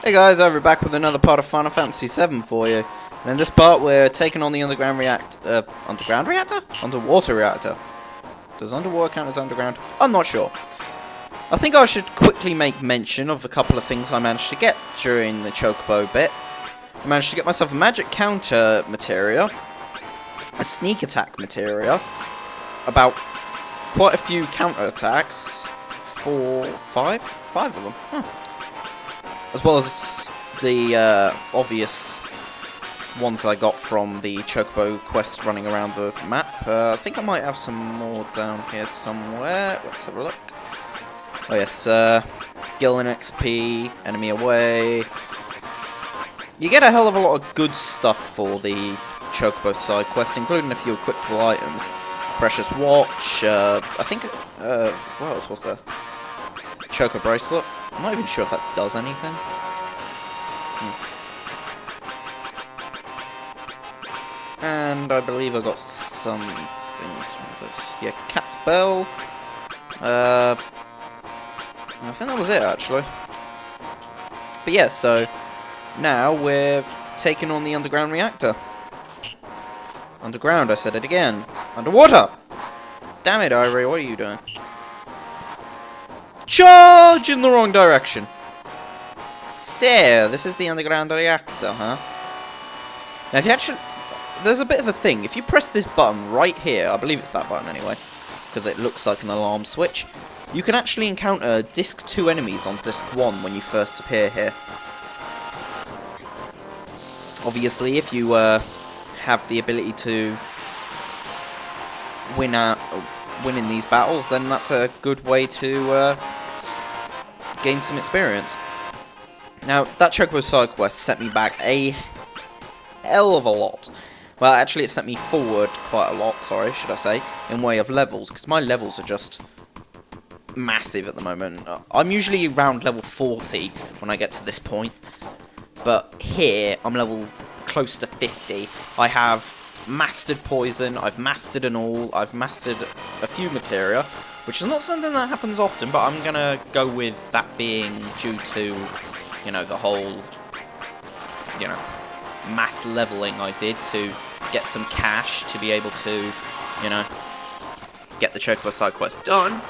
Hey guys, over back with another part of Final Fantasy VII for you. And in this part we're taking on the underwater reactor? Does underwater count as underground? I'm not sure. I think I should quickly make mention of a couple of things I managed to get during the Chocobo bit. I managed to get myself a magic counter materia, a sneak attack materia, about quite a few counter attacks, five of them, as well as the obvious ones I got from the Chocobo quest running around the map. I think I might have some more down here somewhere. Let's have a look. Oh yes, Gillen XP, enemy away. You get a hell of a lot of good stuff for the Chocobo side quest, including a few equipable items. Precious watch, I think, what else was there? Choco bracelet. I'm not even sure if that does anything. And I believe I got some things from this. Yeah, cat's bell. I think that was it, actually. But yeah, so now we're taking on the underground reactor. Underground, I said it again. Underwater! Damn it, Ivory, what are you doing? Charge in the wrong direction! So, this is the underground reactor, huh? Now, if you actually... There's a bit of a thing. If you press this button right here, I believe it's that button anyway, because it looks like an alarm switch, you can actually encounter Disc 2 enemies on Disc 1 when you first appear here. Obviously, if you have the ability to win in these battles, then that's a good way to gain some experience. Now, that Chocobo side quest set me back a hell of a lot. Well, actually, it sent me forward quite a lot, sorry, should I say, in way of levels, because my levels are just massive at the moment. I'm usually around level 40 when I get to this point, but here, I'm level close to 50. I have mastered poison, I've mastered an all, I've mastered a few materia, which is not something that happens often, but I'm going to go with that being due to, you know, the whole, you know, mass leveling I did to get some cash to be able to, you know, get the Chocobo side quest done.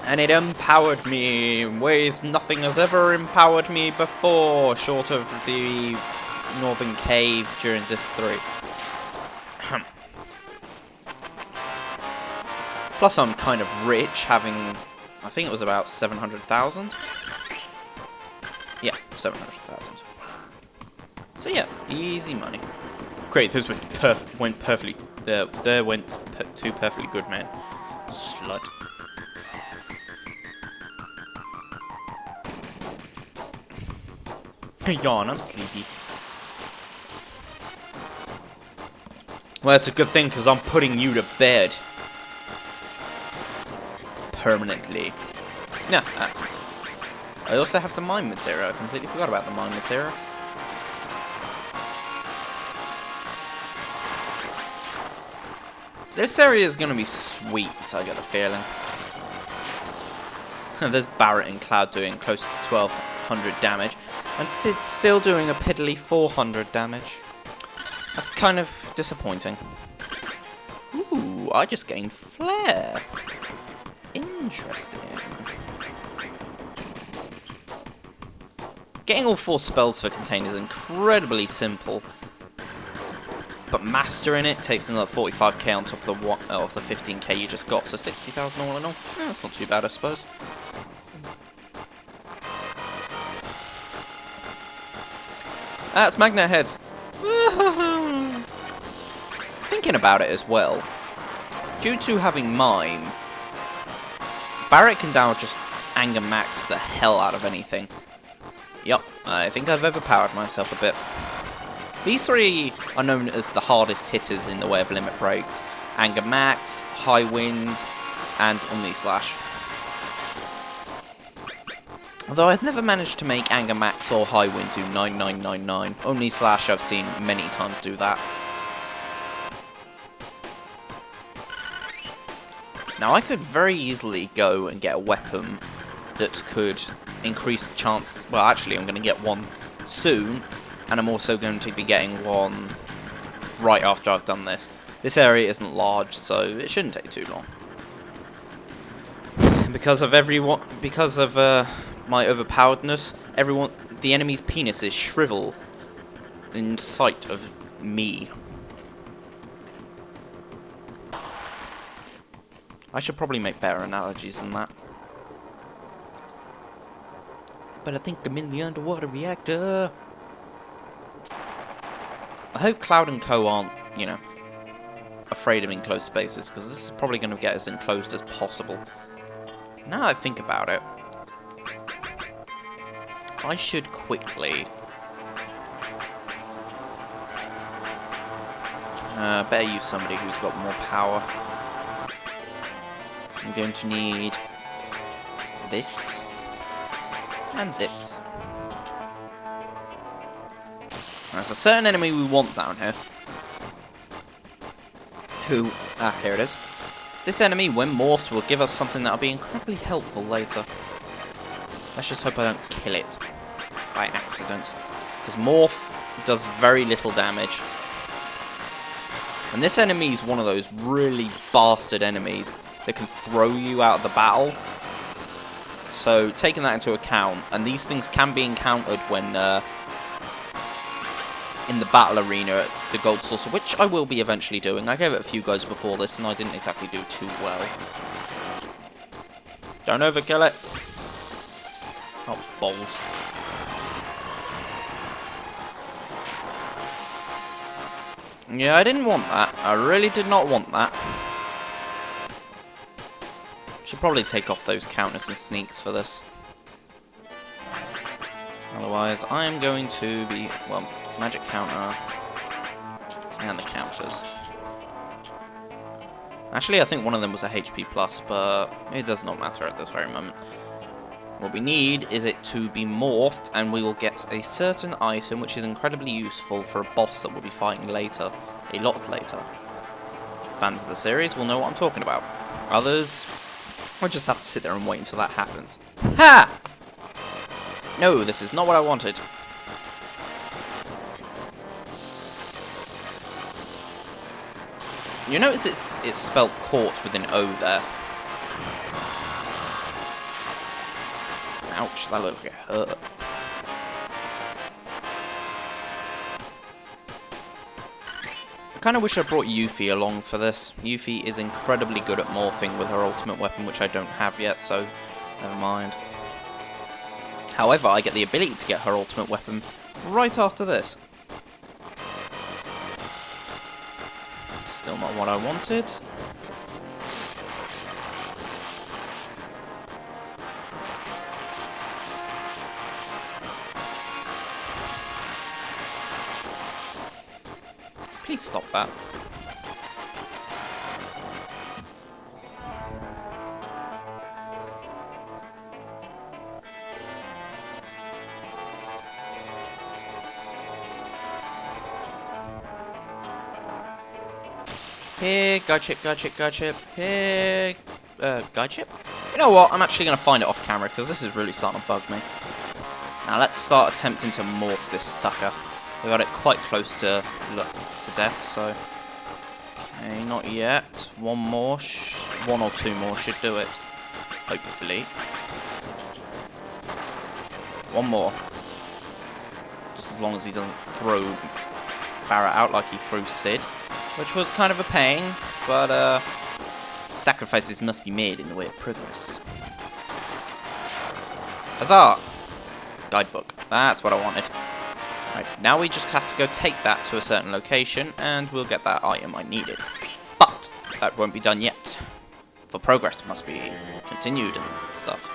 And it empowered me in ways nothing has ever empowered me before, short of the Northern Cave during Disc 3. Plus I'm kind of rich, having, I think it was about 700,000. Yeah, 700,000. So yeah, easy money. Great, this went perfectly. There went two perfectly good men. Slut. Yawn, I'm sleepy. Well, that's a good thing, because I'm putting you to bed. Permanently. Yeah. I also have the mine material. I completely forgot about the mine material. This area is going to be sweet, I get a feeling. There's Barrett and Cloud doing close to 1200 damage, and Sid's still doing a piddly 400 damage. That's kind of disappointing. Ooh, I just gained flair. Interesting. Getting all 4 spells for Contain is incredibly simple, but mastering it takes another 45k on top of the 15k you just got, so 60,000 all in all. Yeah, that's not too bad, I suppose. That's Magnet Heads. Thinking about it as well, due to having Mime, Barrett can now just anger max the hell out of anything. Yup, I think I've overpowered myself a bit. These 3 are known as the hardest hitters in the way of limit breaks: Anger Max, High Wind, and Omni Slash. Although I've never managed to make Anger Max or High Wind do 9999. Omni Slash I've seen many times do that. Now I could very easily go and get a weapon that could increased chance. Well, actually, I'm going to get one soon, and I'm also going to be getting one right after I've done this. This area isn't large, so it shouldn't take too long. Because of my overpoweredness, the enemy's penises shrivel in sight of me. I should probably make better analogies than that. But I think I'm in the underwater reactor. I hope Cloud and Co aren't, you know, afraid of enclosed spaces, because this is probably going to get as enclosed as possible. Now I think about it, I should quickly... better use somebody who's got more power. I'm going to need this and this. There's a certain enemy we want down here. Who? Ah, here it is. This enemy, when morphed, will give us something that will be incredibly helpful later. Let's just hope I don't kill it by accident. Because morph does very little damage. And this enemy is one of those really bastard enemies that can throw you out of the battle. So, taking that into account, and these things can be encountered when in the battle arena at the Gold Saucer, which I will be eventually doing. I gave it a few goes before this, and I didn't exactly do too well. Don't overkill it. Oh, balls. Yeah, I didn't want that. I really did not want that. Should probably take off those counters and sneaks for this. Otherwise, I am going to be, well, magic counter and the counters. Actually, I think one of them was a HP plus, but it does not matter at this very moment. What we need is it to be morphed, and we will get a certain item which is incredibly useful for a boss that we'll be fighting later. A lot later. Fans of the series will know what I'm talking about. Others will just have to sit there and wait until that happens. Ha! No, this is not what I wanted. You notice it's spelled court with an O there. Ouch, that looked like it hurt. I kind of wish I brought Yuffie along for this. Yuffie is incredibly good at morphing with her ultimate weapon, which I don't have yet, so never mind. However, I get the ability to get her ultimate weapon right after this. Still not what I wanted. Please stop that. Here, guide ship, guide ship, guide ship. Here, guide ship? You know what? I'm actually going to find it off camera because this is really starting to bug me. Now let's start attempting to morph this sucker. We got it quite close to death, so... Okay, not yet. One more, one or two more should do it. Hopefully. One more. Just as long as he doesn't throw Barrett out like he threw Sid. Which was kind of a pain, but sacrifices must be made in the way of progress. Huzzah! Guidebook. That's what I wanted. Right, now we just have to go take that to a certain location, and we'll get that item I needed. But that won't be done yet. For progress must be continued and stuff.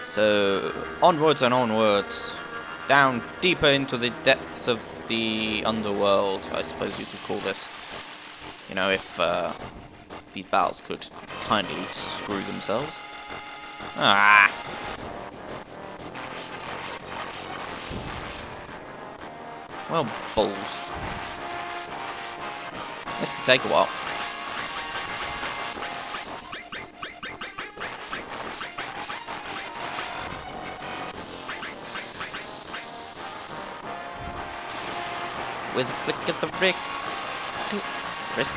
So, onwards and onwards. Down deeper into the depths of the underworld, I suppose you could call this. You know, if these battles could kindly screw themselves. Ah! Well, balls. This could take a while. with a flick of the wrist. Wrist.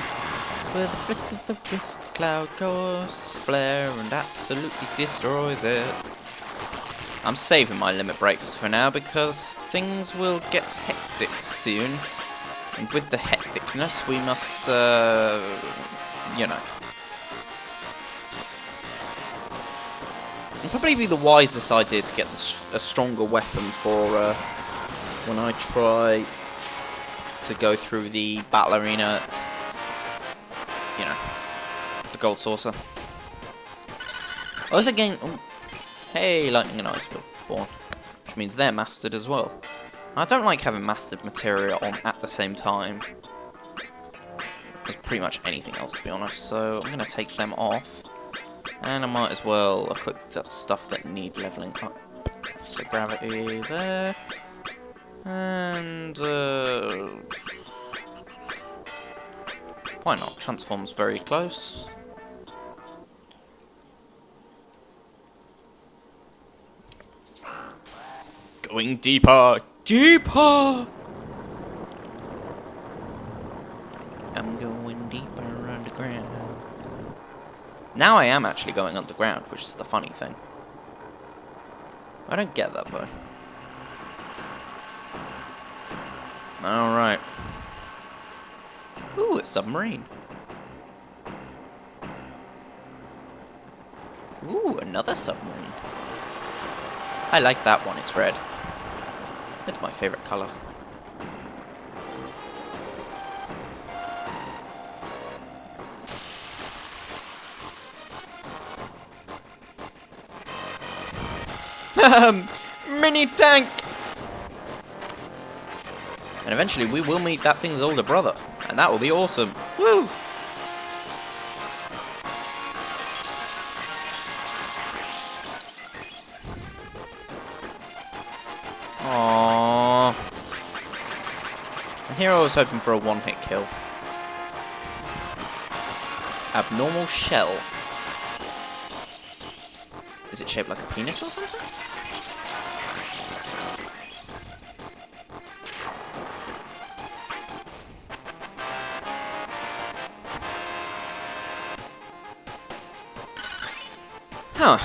With a flick of the wrist, cloud goes flare and absolutely destroys it. I'm saving my limit breaks for now because things will get hectic soon. And with the hecticness, we must, you know. It'd probably be the wisest idea to get a stronger weapon for when I try to go through the battle arena at, you know, the gold saucer. I was again. Oh, hey, lightning and ice were born, which means they're mastered as well. I don't like having mastered materia on at the same time. There's pretty much anything else, to be honest. So I'm gonna take them off, and I might as well equip the stuff that need leveling up. So gravity there, and why not? Transform's very close. Going deeper, deeper. I'm going deeper underground. Now I am actually going underground, which is the funny thing. I don't get that though. Alright. Ooh, a submarine. Ooh, another submarine. I like that one, it's red. It's my favorite color. Mini tank! And eventually we will meet that thing's older brother. And that will be awesome. Woo! Aww. And here I was hoping for a one-hit kill. Abnormal shell. Is it shaped like a penis or something? Huh.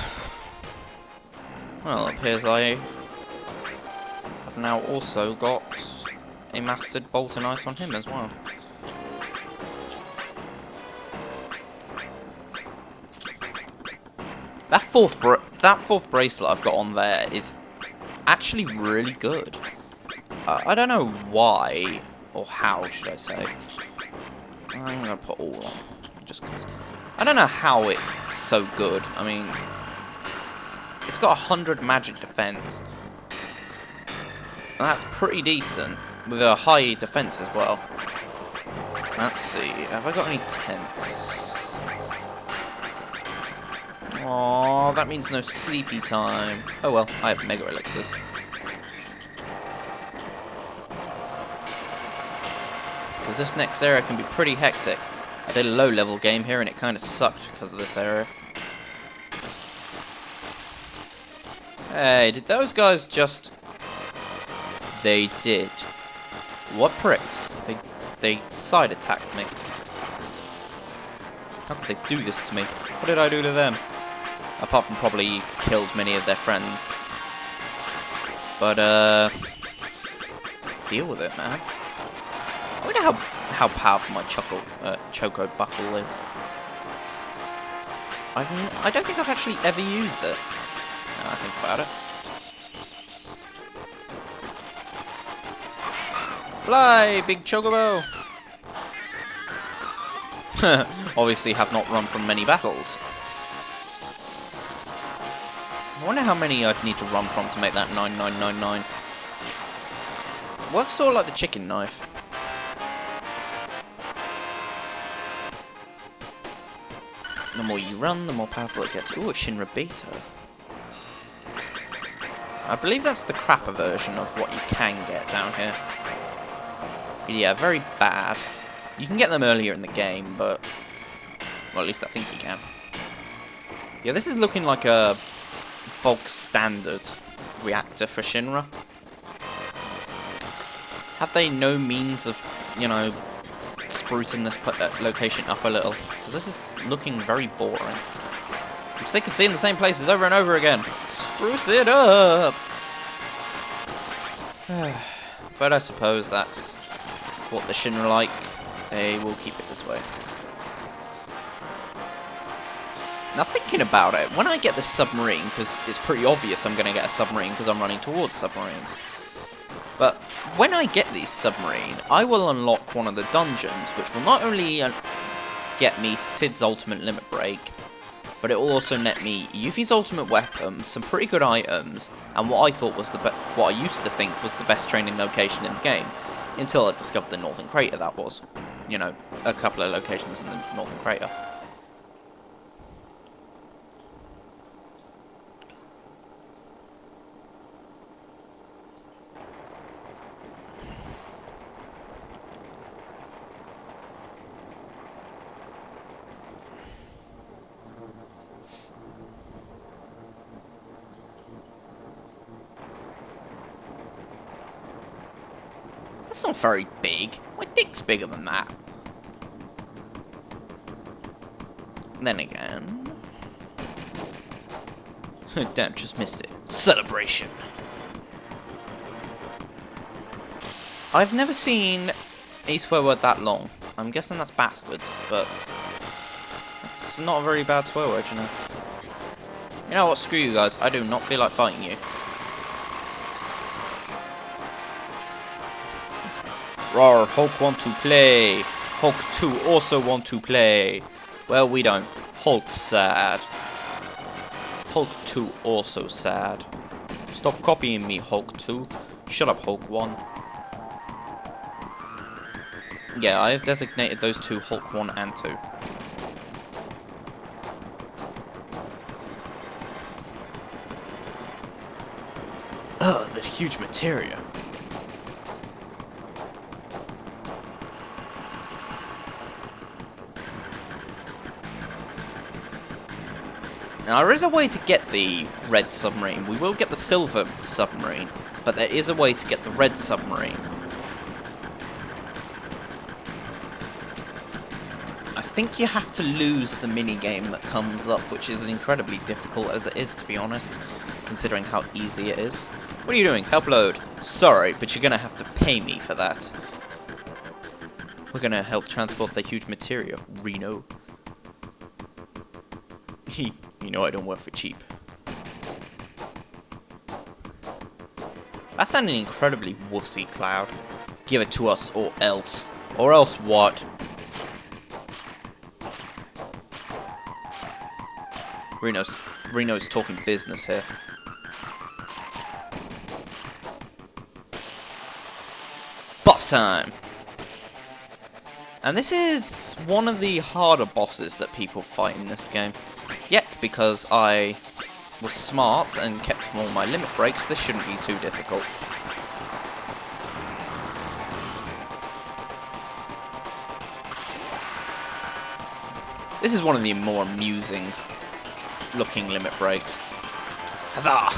Well, it appears I have now also got a mastered bolt and ice on him as well. That fourth bracelet I've got on there is actually really good. I don't know why, or how should I say. I'm gonna put all on, just because. I don't know how it's so good. I mean, it's got 100 magic defense. That's pretty decent, with a high defense as well. Let's see, have I got any tents? Aww, that means no sleepy time. Oh well, I have mega elixirs. Because this next area can be pretty hectic. I did a low level game here and it kind of sucked because of this area. Hey, did those guys just... They did. What pricks? They side attacked me. How could they do this to me? What did I do to them? Apart from probably killed many of their friends. But, deal with it, man. I wonder how powerful my choco buckle is. I don't think I've actually ever used it. Now I think about it. Fly, big chocobo! Obviously have not run from many battles. I wonder how many I'd need to run from to make that 9999. Works sort of like the chicken knife. The more you run, the more powerful it gets. Ooh, a Shinrabito. I believe that's the crapper version of what you can get down here. Yeah, very bad. You can get them earlier in the game, but... Well, at least I think you can. Yeah, this is looking like a bog standard reactor for Shinra. Have they no means of, you know, sprucing this location up a little? Because this is looking very boring. I'm sick of seeing the same places over and over again. Spruce it up! But I suppose that's what the Shin are like. They will keep it this way. Now thinking about it, when I get this submarine, because it's pretty obvious I'm going to get a submarine because I'm running towards submarines. But when I get this submarine, I will unlock one of the dungeons, which will not only get me Sid's ultimate limit break, but it will also net me Yuffie's ultimate weapon, some pretty good items, and what I thought was what I used to think was the best training location in the game, until I discovered the Northern Crater. That was, you know, a couple of locations in the Northern Crater. That's not very big. My dick's bigger than that. Then again... Damn, just missed it. Celebration. I've never seen a swear word that long. I'm guessing that's bastards, but... That's not a very bad swear word, you know. You know what, screw you guys. I do not feel like fighting you. Roar, Hulk want to play. Hulk 2 also want to play. Well, we don't. Hulk sad. Hulk 2 also sad. Stop copying me, Hulk 2. Shut up, Hulk 1. Yeah, I have designated those two Hulk 1 and 2. Ugh, that huge materia. Now, there is a way to get the red submarine. We will get the silver submarine, but there is a way to get the red submarine. I think you have to lose the minigame that comes up, which is incredibly difficult as it is, to be honest, considering how easy it is. What are you doing? Help load. Sorry, but you're going to have to pay me for that. We're going to help transport the huge materia, Reno. You know I don't work for cheap. That sounded incredibly wussy, Cloud. Give it to us or else. Or else what? Reno's talking business here. Boss time! And this is one of the harder bosses that people fight in this game. Yet, because I was smart and kept all my limit breaks, this shouldn't be too difficult. This is one of the more amusing looking limit breaks. Huzzah!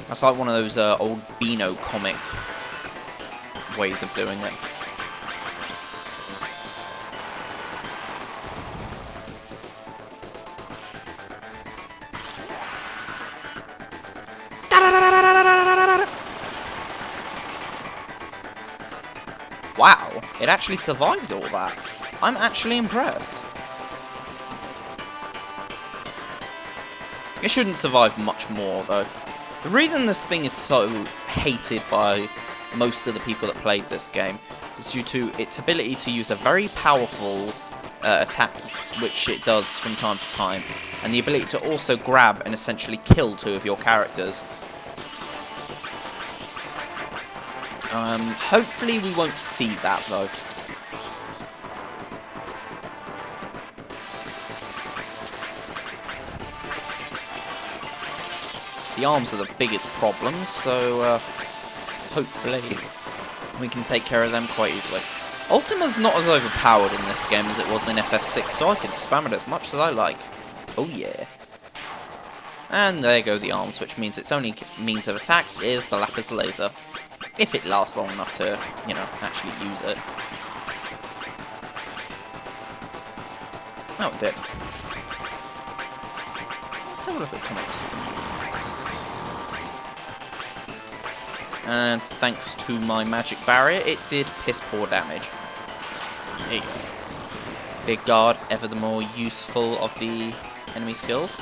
That's like one of those old Beano comic ways of doing it. Wow, it actually survived all that. I'm actually impressed. It shouldn't survive much more, though. The reason this thing is so hated by most of the people that played this game is due to its ability to use a very powerful attack, which it does from time to time, and the ability to also grab and essentially kill two of your characters. Hopefully we won't see that, though. The arms are the biggest problems, so hopefully we can take care of them quite easily. Ultima's not as overpowered in this game as it was in FF6, so I can spam it as much as I like. Oh yeah. And there go the arms, which means its only means of attack is the lapis laser. If it lasts long enough to, you know, actually use it. Oh, it did. Let's have a look at comments. And thanks to my magic barrier, it did piss poor damage. There you go. Big guard, ever the more useful of the enemy skills.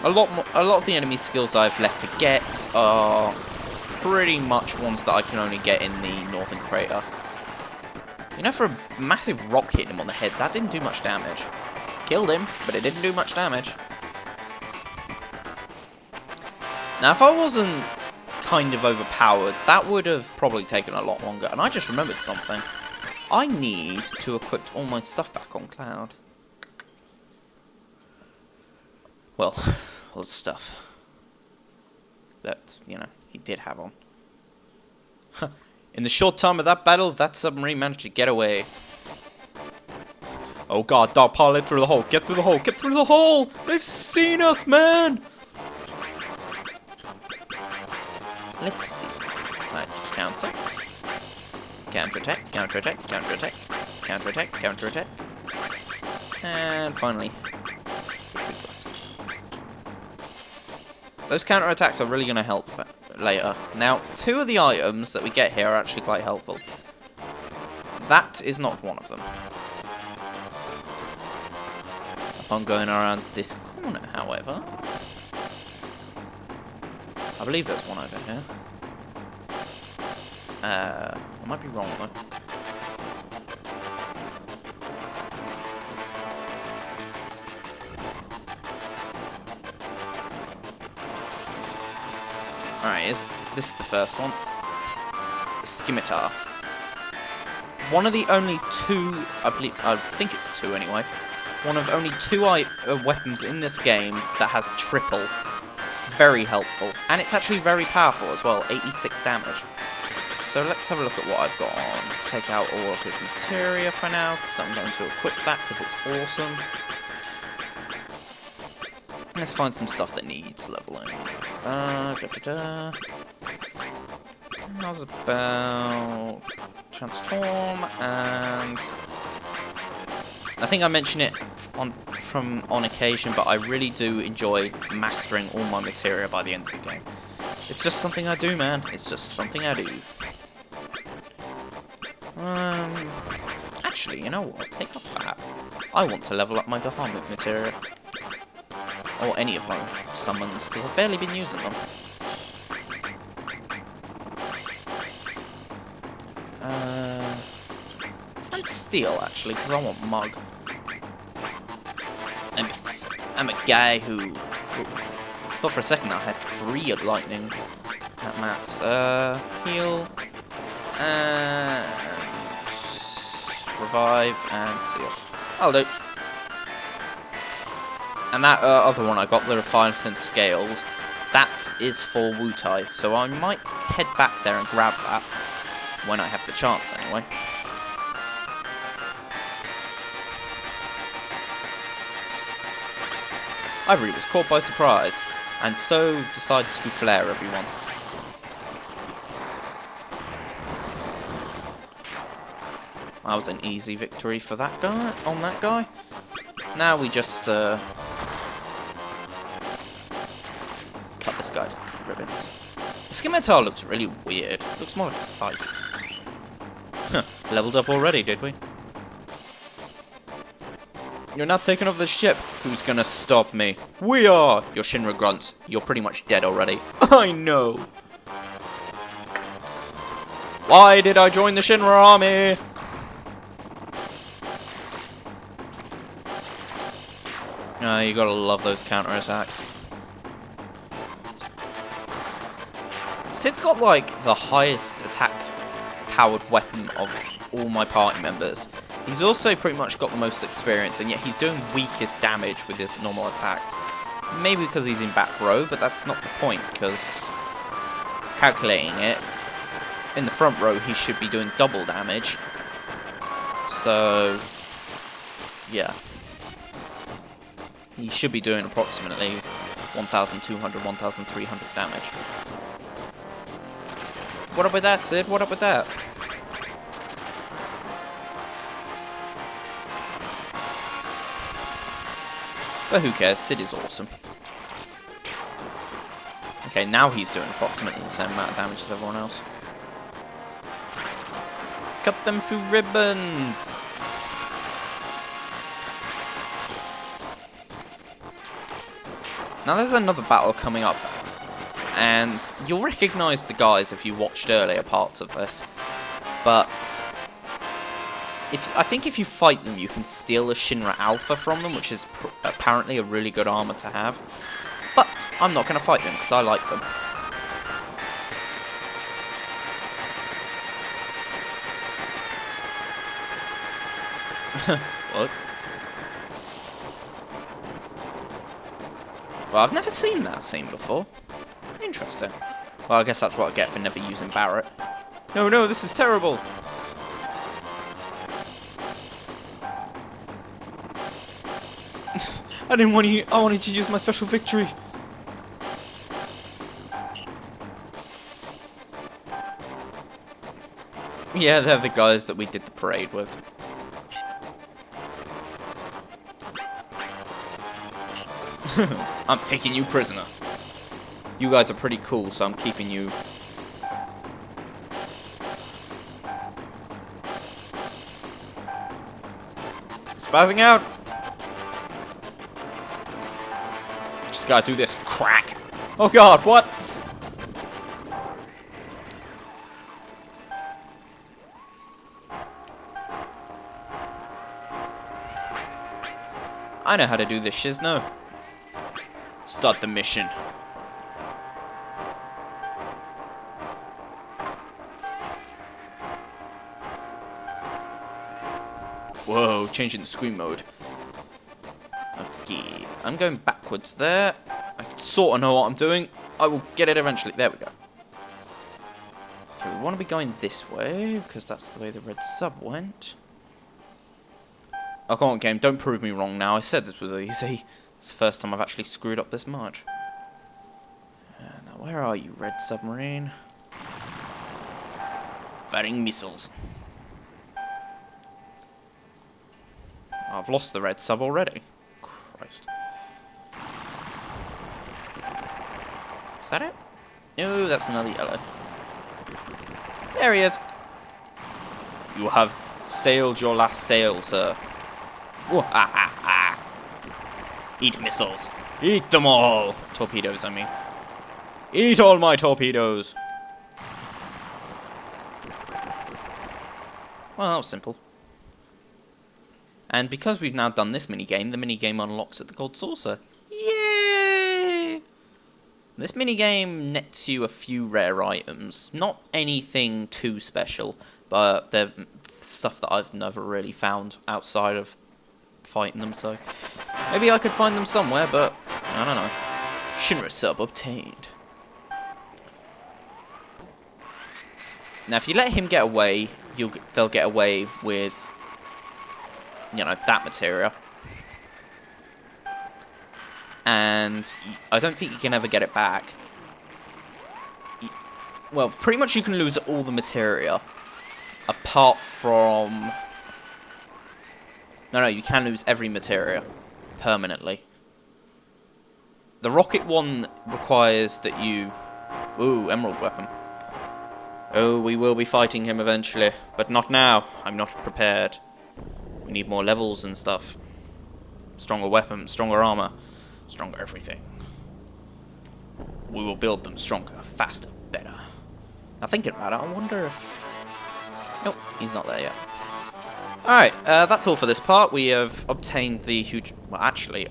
A lot of the enemy skills I've left to get are pretty much ones that I can only get in the northern crater. You know, for a massive rock hitting him on the head, that didn't do much damage. Killed him, but it didn't do much damage. Now, if I wasn't kind of overpowered, that would have probably taken a lot longer. And I just remembered something. I need to equip all my stuff back on Cloud. Well, all the stuff that, you know, he did have on. In the short time of that battle, that submarine managed to get away. Oh god, dog pilot through the hole. Get through the hole. Get through the hole. They've seen us, man. Let's see. Right, counter. Counter-attack, counter-attack, counter-attack, counter-attack, counter-attack. And finally. Those counter-attacks are really going to help later. Now, 2 of the items that we get here are actually quite helpful. That is not one of them. Upon going around this corner, however, I believe there's one over here. I might be wrong though. Alright, this is the first one. The scimitar. One of the only 2, I think it's 2 anyway. One of only 2 weapons in this game that has triple. Very helpful. And it's actually very powerful as well, 86 damage. So let's have a look at what I've got on. Take out all of his materia for now, because I'm going to equip that because it's awesome. Let's find some stuff that needs leveling. How's about transform, and I think I mention it on occasion, but I really do enjoy mastering all my materia by the end of the game. It's just something I do, man. It's just something I do. Actually, you know what? Take off that. I want to level up my Bahamut materia. Or any of my summons, because I've barely been using them. And steel, actually, because I want Mug. I'm a guy who... thought for a second I had 3 of lightning at max. Heal. And... revive and seal. I'll do. And that other one I got, the Leviathan Scales, that is for Wutai, so I might head back there and grab that when I have the chance anyway. I really was caught by surprise, and so decided to flare everyone. That was an easy victory for that guy, on that guy. Now we just, cut this guy to ribbons. The scimitar looks really weird. Looks more like a scythe. Leveled up already, did we? You're not taking over the ship. Who's gonna stop me? We are! You're Shinra Grunt. You're pretty much dead already. I know! Why did I join the Shinra army? You gotta love those counterattacks. Sid's got like the highest attack powered weapon of all my party members. He's also pretty much got the most experience, and yet he's doing weakest damage with his normal attacks. Maybe because he's in back row, but that's not the point, because calculating it, in the front row he should be doing double damage. So, yeah. He should be doing approximately 1,200, 1,300 damage. What up with that, Sid? What up with that? But who cares? Sid is awesome. Okay, now he's doing approximately the same amount of damage as everyone else. Cut them to ribbons! Now there's another battle coming up, and you'll recognise the guys if you watched earlier parts of this, but I think if you fight them you can steal a Shinra Alpha from them, which is apparently a really good armour to have, but I'm not going to fight them because I like them. What? Well, I've never seen that scene before. Interesting. Well, I guess that's what I get for never using Barrett. No, no, this is terrible! I didn't want to. I wanted to use my special victory. Yeah, they're the guys that we did the parade with. I'm taking you prisoner. You guys are pretty cool, so I'm keeping you. Spazzing out. Just gotta do this. Crack. Oh god, what? I know how to do this, Shizno. Start the mission. Whoa, changing the screen mode. Okay, I'm going backwards there. I sort of know what I'm doing. I will get it eventually. There we go. Okay, we want to be going this way, because that's the way the red sub went. Oh, come on, game. Don't prove me wrong now. I said this was easy. It's the first time I've actually screwed up this much. Now, where are you, red submarine? Firing missiles. I've lost the red sub already. Christ. Is that it? No, that's another yellow. There he is. You have sailed your last sail, sir. Ooh, ha, ha, ha. Eat missiles. Eat them all. Torpedoes, I mean. Eat all my torpedoes. Well, that was simple. And because we've now done this minigame, the minigame unlocks at the Gold Saucer. Yay! This minigame nets you a few rare items. Not anything too special, but they're stuff that I've never really found outside of fighting them, so maybe I could find them somewhere, but I don't know. Shinra sub obtained. Now, if you let him get away, they'll get away with, you know, that materia. And I don't think you can ever get it back. Well, pretty much you can lose all the materia, apart from... No, you can lose every materia permanently. The rocket one requires that you... Ooh, emerald weapon. Oh, we will be fighting him eventually, but not now. I'm not prepared. We need more levels and stuff. Stronger weapons, stronger armor, stronger everything. We will build them stronger, faster, better. Now thinking about it, I wonder if... Nope, he's not there yet. Alright, that's all for this part. We have obtained the huge... Well, actually,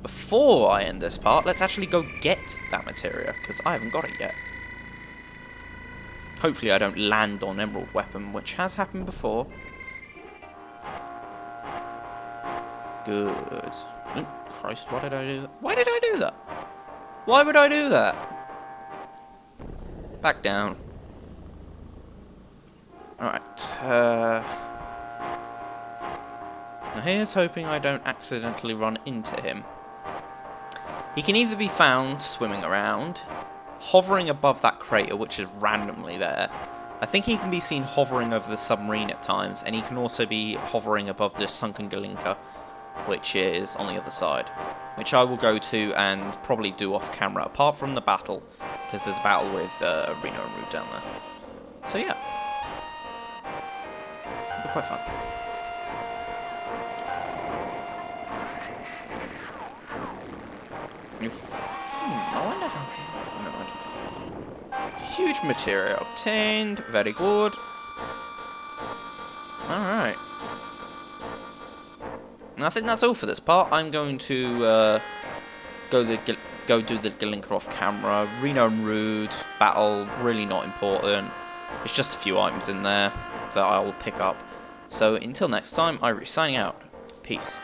before I end this part, let's actually go get that materia, because I haven't got it yet. Hopefully I don't land on emerald weapon, which has happened before. Good. Oh, Christ, why did I do that? Why did I do that? Why would I do that? Back down. Alright, now here's hoping I don't accidentally run into him. He can either be found swimming around hovering above that crater, which is randomly there. I think he can be seen hovering over the submarine at times, and he can also be hovering above the sunken Galinka, which is on the other side, which I will go to and probably do off camera, apart from the battle, because there's a battle with Reno and Rude down there. So yeah, it'll be quite fun. I wonder how... Never mind. Huge material obtained. Very good. Alright. I think that's all for this part. I'm going to go do the Galinka off camera. Reno and Rude battle, really not important. It's just a few items in there that I'll pick up. So until next time, Irie signing out. Peace.